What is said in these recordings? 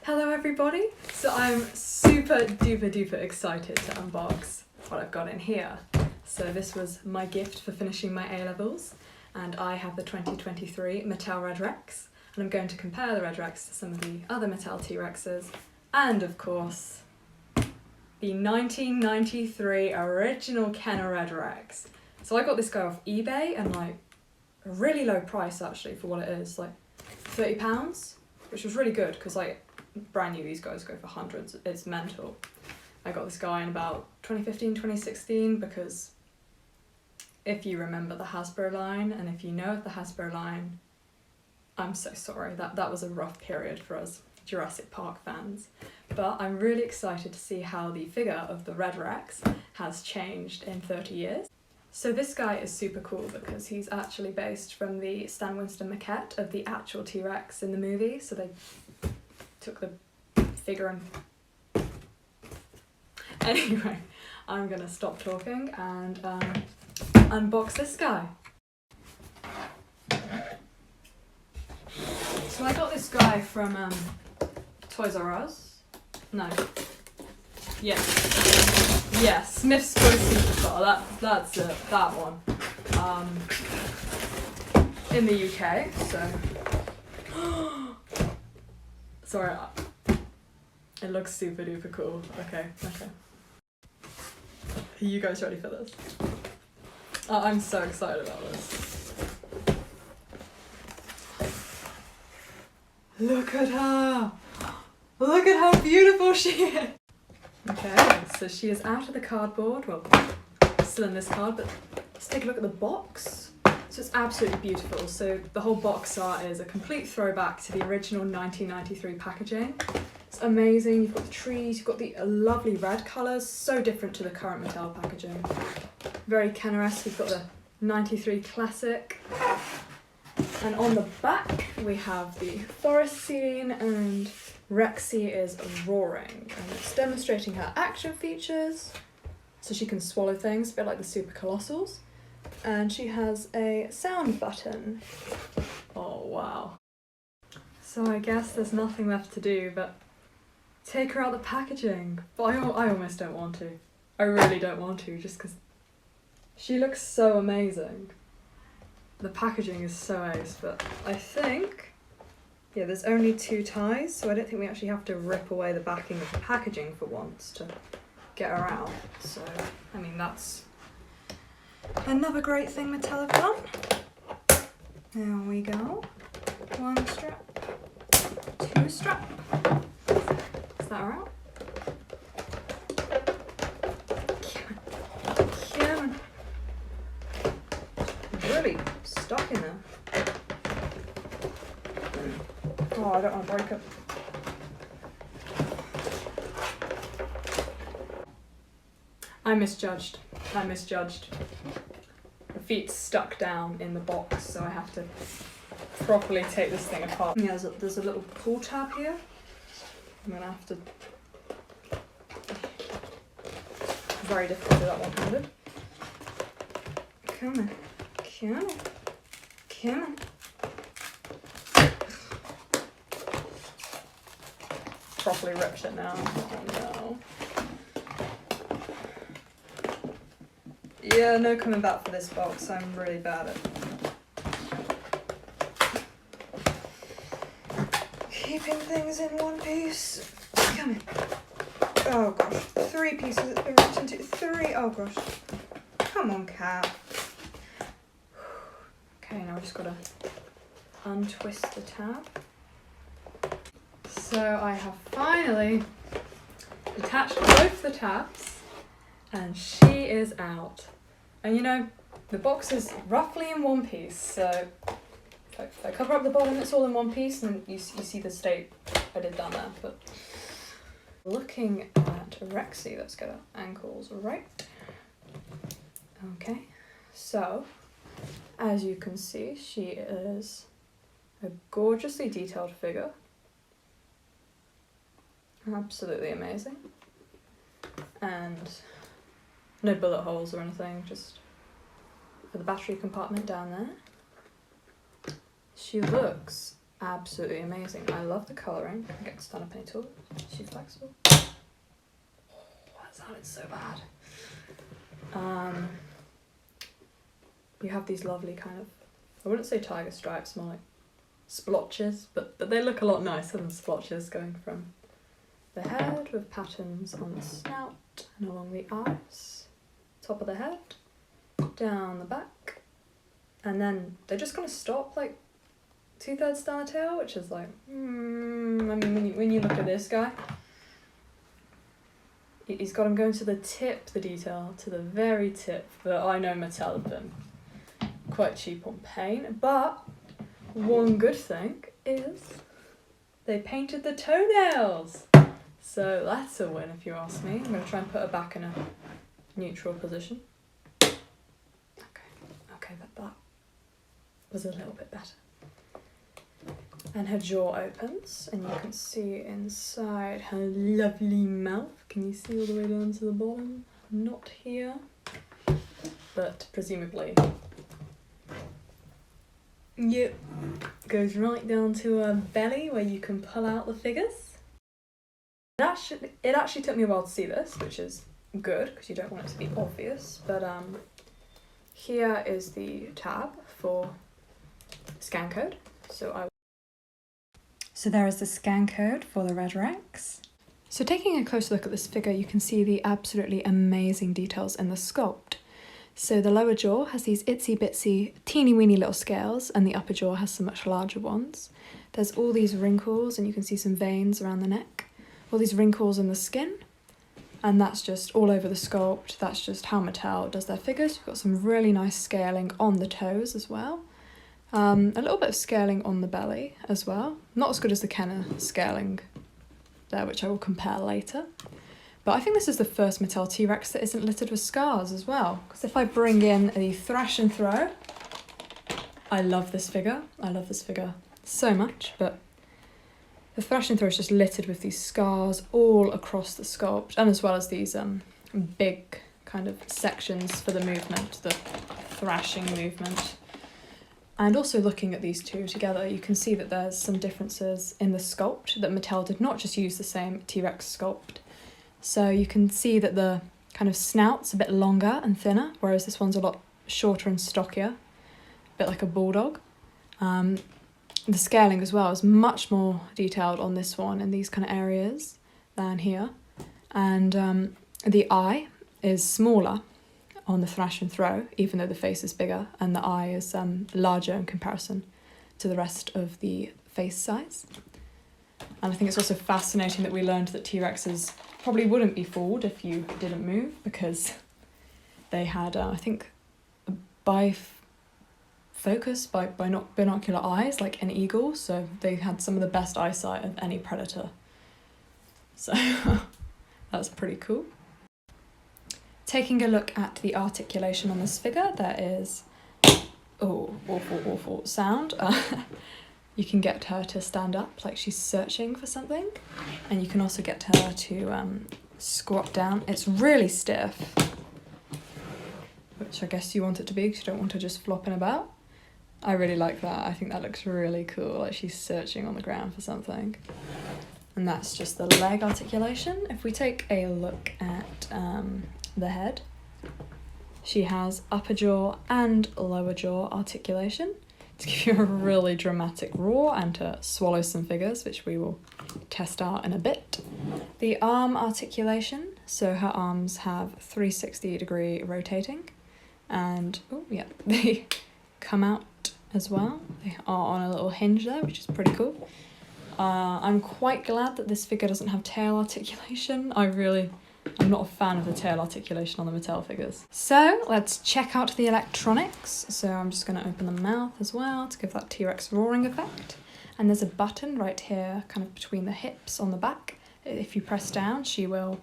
Hello everybody! So I'm super duper excited to unbox what I've got in here. So this was my gift for finishing my A-levels, and I have the 2023 Mattel Red Rex, and I'm going to compare the Red Rex to some of the other Mattel T-Rexes, and of course the 1993 original Kenner Red Rex. So I got this guy off eBay and like a really low price actually for what it is, like £30, which was really good because like brand new these guys go for hundreds. It's mental. I got this guy in about 2015, 2016 because if you remember the Hasbro line and if you know of the Hasbro line, I'm so sorry, that was a rough period for us Jurassic Park fans. But I'm really excited to see how the figure of the Red Rex has changed in 30 years. So this guy is super cool because he's actually based from the Stan Winston maquette of the actual T-Rex in the movie. So they took the figure and... Anyway, I'm gonna stop talking and unbox this guy. So I got this guy from Toys R Us. No. Yes, Smith's Toy Superstar, that's it, that one. In the UK, so... Sorry, it looks super duper cool. Okay. Are you guys ready for this? I'm so excited about this. Look at her! Look at how beautiful she is! Okay, so she is out of the cardboard, well, still in this card, but let's take a look at the box. So it's absolutely beautiful. So the whole box art is a complete throwback to the original 1993 packaging. It's amazing. You've got the trees, you've got the lovely red colours, so different to the current Mattel packaging. Very Kenner-esque. You've got the 93 classic. And on the back we have the forest scene and Rexy is roaring, and it's demonstrating her action features, so she can swallow things, a bit like the Super Colossals. And she has a sound button. Oh wow. So I guess there's nothing left to do but take her out the packaging. But I almost don't want to. I really don't want to, just because she looks so amazing. The packaging is so ace, but I think... Yeah, there's only 2 ties, so I don't think we actually have to rip away the backing of the packaging for once to get her out. So, I mean, that's another great thing Mattel have done. There we go. 1 strap, 2 strap. Is that right? Come on. Really stuck in there. Oh, I don't want to break it. I misjudged. The feet's stuck down in the box, so I have to properly take this thing apart. Yeah, there's a little pull tab here. I'm gonna have to... Very difficult to do that one-handed. Come on. Properly ripped it now. Oh no. Yeah, no coming back for this box. I'm really bad at keeping things in one piece. Come in. Oh gosh, 3 pieces it's been ripped into. 3. Oh gosh. Come on, cat. Okay, now I've just got to untwist the tab. So I have finally detached both the tabs and she is out. And you know, the box is roughly in one piece, so if I cover up the bottom it's all in one piece and you see the state I did down there. But looking at Rexy, let's get her ankles right. Okay, so as you can see, she is a gorgeously detailed figure. Absolutely amazing. And no bullet holes or anything, just for the battery compartment down there. She looks absolutely amazing. I love the colouring. I get to stand up any taller. She's flexible. That sounded so bad. You have these lovely kind of, I wouldn't say tiger stripes, more like splotches, but they look a lot nicer than splotches, going from the head with patterns on the snout and along the eyes, top of the head, down the back, and then they're just going to stop like 2/3 down the tail, which is like, I mean, when you look at this guy, he's got him going to the tip, the detail, to the very tip, but I know Mattel have been quite cheap on paint, but one good thing is they painted the toenails. So that's a win if you ask me. I'm going to try and put her back in a neutral position. Okay, that was a little bit better. And her jaw opens and you can see inside her lovely mouth. Can you see all the way down to the bottom? Not here, but presumably. Yep, goes right down to her belly where you can pull out the figures. It actually took me a while to see this, which is good because you don't want it to be obvious, but here is the tab for scan code. So there is the scan code for the Red Rex. So taking a closer look at this figure, you can see the absolutely amazing details in the sculpt. So the lower jaw has these itsy bitsy teeny weeny little scales and the upper jaw has some much larger ones. There's all these wrinkles and you can see some veins around the neck, all these wrinkles in the skin, and that's just all over the sculpt. That's just how Mattel does their figures. You've got some really nice scaling on the toes as well. A little bit of scaling on the belly as well. Not as good as the Kenner scaling there, which I will compare later. But I think this is the first Mattel T-Rex that isn't littered with scars as well. Because if I bring in the thrash and throw, I love this figure. I love this figure so much, but the thrash and throw is just littered with these scars all across the sculpt, and as well as these big kind of sections for the movement, the thrashing movement. And also looking at these two together, you can see that there's some differences in the sculpt, that Mattel did not just use the same T-Rex sculpt. So you can see that the kind of snout's a bit longer and thinner, whereas this one's a lot shorter and stockier, a bit like a bulldog. The scaling as well is much more detailed on this one in these kind of areas than here. And the eye is smaller on the thrash and throw, even though the face is bigger, and the eye is larger in comparison to the rest of the face size. And I think it's also fascinating that we learned that T-Rexes probably wouldn't be fooled if you didn't move, because they had, I think, binocular eyes, like an eagle, so they had some of the best eyesight of any predator. So that's pretty cool. Taking a look at the articulation on this figure, there is, awful sound. You can get her to stand up like she's searching for something, and you can also get her to squat down. It's really stiff, which I guess you want it to be because you don't want her just flopping about. I really like that. I think that looks really cool, like she's searching on the ground for something. And that's just the leg articulation. If we take a look at the head, she has upper jaw and lower jaw articulation to give you a really dramatic roar and to swallow some figures, which we will test out in a bit. The arm articulation, so her arms have 360-degree rotating, and they come out as well. They are on a little hinge there, which is pretty cool. I'm quite glad that this figure doesn't have tail articulation. I'm not a fan of the tail articulation on the Mattel figures. So let's check out the electronics. So I'm just going to open the mouth as well to give that T-Rex roaring effect. And there's a button right here, kind of between the hips on the back. If you press down, she will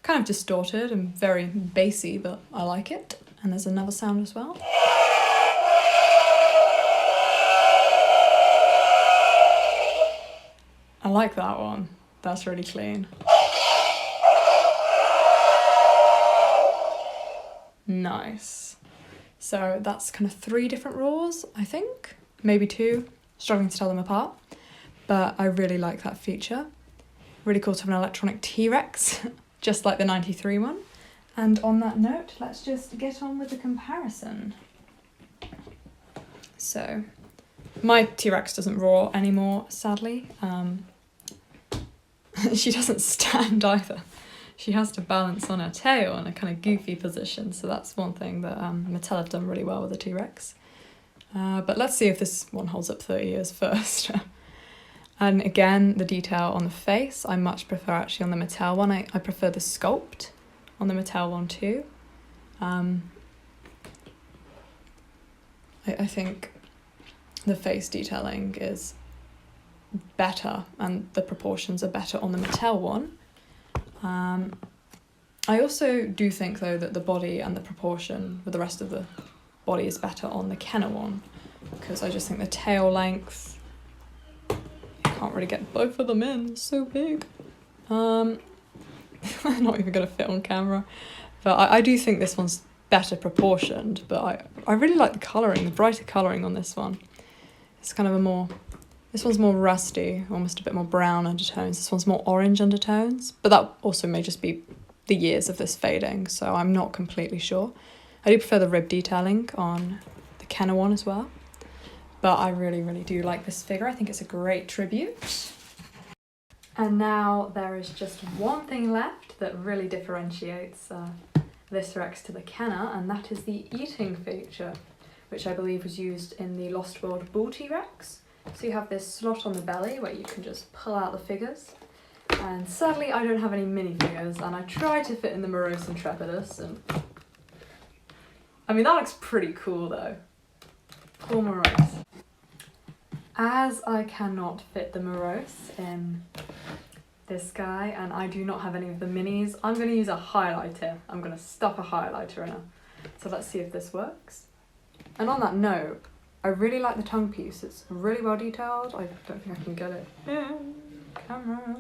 kind of distorted and very bassy, but I like it. And there's another sound as well. I like that one. That's really clean. Nice. So that's kind of 3 different raws, I think, maybe 2, struggling to tell them apart. But I really like that feature. Really cool to have an electronic T-Rex, just like the 93 one. And on that note, let's just get on with the comparison. So, my T-Rex doesn't roar anymore, sadly. She doesn't stand either. She has to balance on her tail in a kind of goofy position, so that's one thing that Mattel have done really well with the T-Rex. But let's see if this one holds up 30 years first. And again, the detail on the face, I much prefer actually on the Mattel one. I prefer the sculpt on the Mattel one too. I think the face detailing is better and the proportions are better on the Mattel one. I also do think though that the body and the proportion with the rest of the body is better on the Kenner one, because I just think the tail length, you can't really get both of them in, it's so big. They're not even going to fit on camera. But I do think this one's better proportioned, but I really like the colouring, the brighter colouring on this one. It's kind of this one's more rusty, almost a bit more brown undertones. This one's more orange undertones, but that also may just be the years of this fading, so I'm not completely sure. I do prefer the rib detailing on the Kenner one as well, but I really, really do like this figure. I think it's a great tribute. And now there is just one thing left that really differentiates this Rex to the Kenner, and that is the eating feature, which I believe was used in the Lost World Bull T-Rex. So you have this slot on the belly where you can just pull out the figures. And sadly I don't have any minifigures, and I tried to fit in the Morose Intrepidus, and I mean that looks pretty cool though. Poor Morose. As I cannot fit the Morose in this guy, and I do not have any of the minis, I'm going to use a highlighter. I'm going to stuff a highlighter in her. So let's see if this works. And on that note, I really like the tongue piece. It's really well detailed. I don't think I can get it in camera.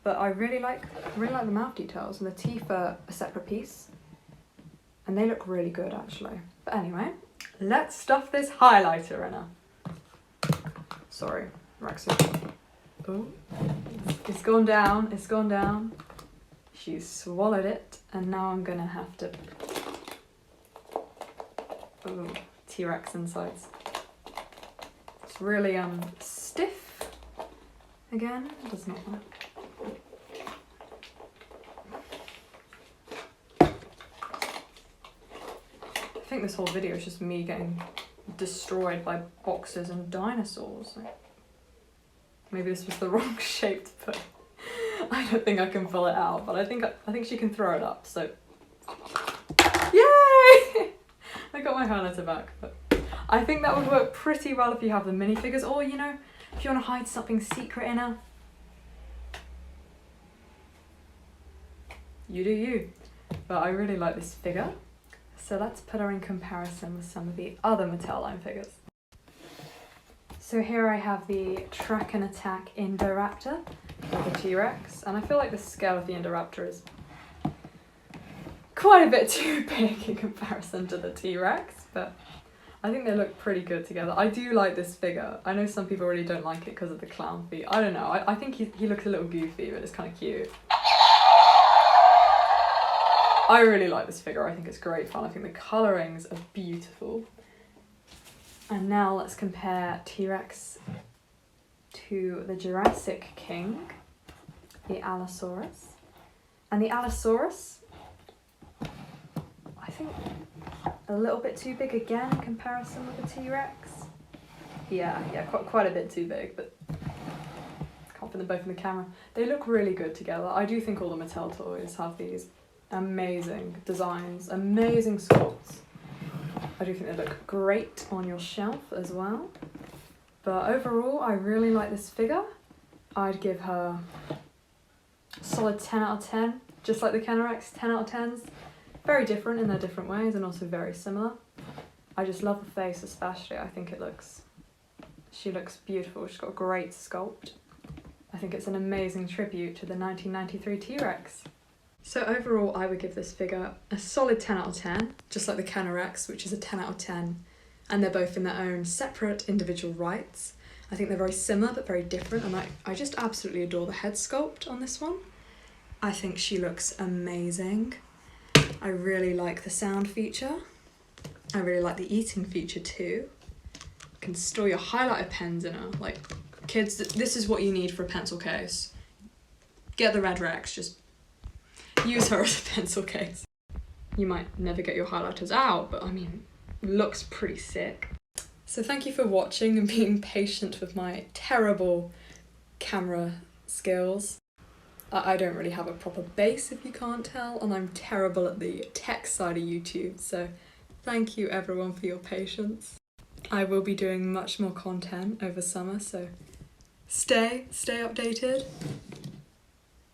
But I really like the mouth details, and the teeth are a separate piece. And they look really good actually. But anyway, let's stuff this highlighter in her. Sorry, Rex. Oh, it's gone down, it's gone down. She's swallowed it, and now I'm gonna have to... Oh, T-Rex insides. It's really stiff. Again, it does not work. I think this whole video is just me getting destroyed by boxes and dinosaurs. Maybe this was the wrong shape to put. I don't think I can pull it out, but I think she can throw it up, so... Yay! I got my highlighter back, but I think that would work pretty well if you have the minifigures, or, you know, if you want to hide something secret in her. You do you. But I really like this figure, so let's put her in comparison with some of the other Mattel line figures. So here I have the Track and Attack Indoraptor with the T-Rex, and I feel like the scale of the Indoraptor is quite a bit too big in comparison to the T-Rex, but I think they look pretty good together. I do like this figure. I know some people really don't like it because of the clown feet. I don't know, I think he looks a little goofy, but it's kind of cute. I really like this figure. I think it's great fun. I think the colourings are beautiful. And now let's compare T-Rex to the Jurassic King, the Allosaurus. And the Allosaurus, I think a little bit too big again in comparison with the T-Rex. Yeah, quite a bit too big, but can't put them both in the camera. They look really good together. I do think all the Mattel toys have these amazing designs, amazing sculpts. I do think they look great on your shelf as well. But overall, I really like this figure. I'd give her a solid 10 out of 10, just like the Kenner X, 10 out of 10s. Very different in their different ways and also very similar. I just love the face especially. I think she looks beautiful. She's got a great sculpt. I think it's an amazing tribute to the 1993 T-Rex. So overall, I would give this figure a solid 10 out of 10, just like the Kenner X, which is a 10 out of 10. And they're both in their own separate individual rights. I think they're very similar but very different, and I just absolutely adore the head sculpt on this one. I think she looks amazing. I really like the sound feature. I really like the eating feature too. You can store your highlighter pens in her. Like, kids, this is what you need for a pencil case. Get the Red Rex, just use her as a pencil case. You might never get your highlighters out, but I mean, looks pretty sick. So thank you for watching and being patient with my terrible camera skills. I don't really have a proper base, if you can't tell, and I'm terrible at the tech side of YouTube, so thank you everyone for your patience. I will be doing much more content over summer, so stay updated.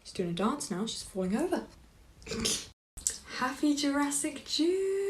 She's doing a dance now, she's falling over. Happy Jurassic June!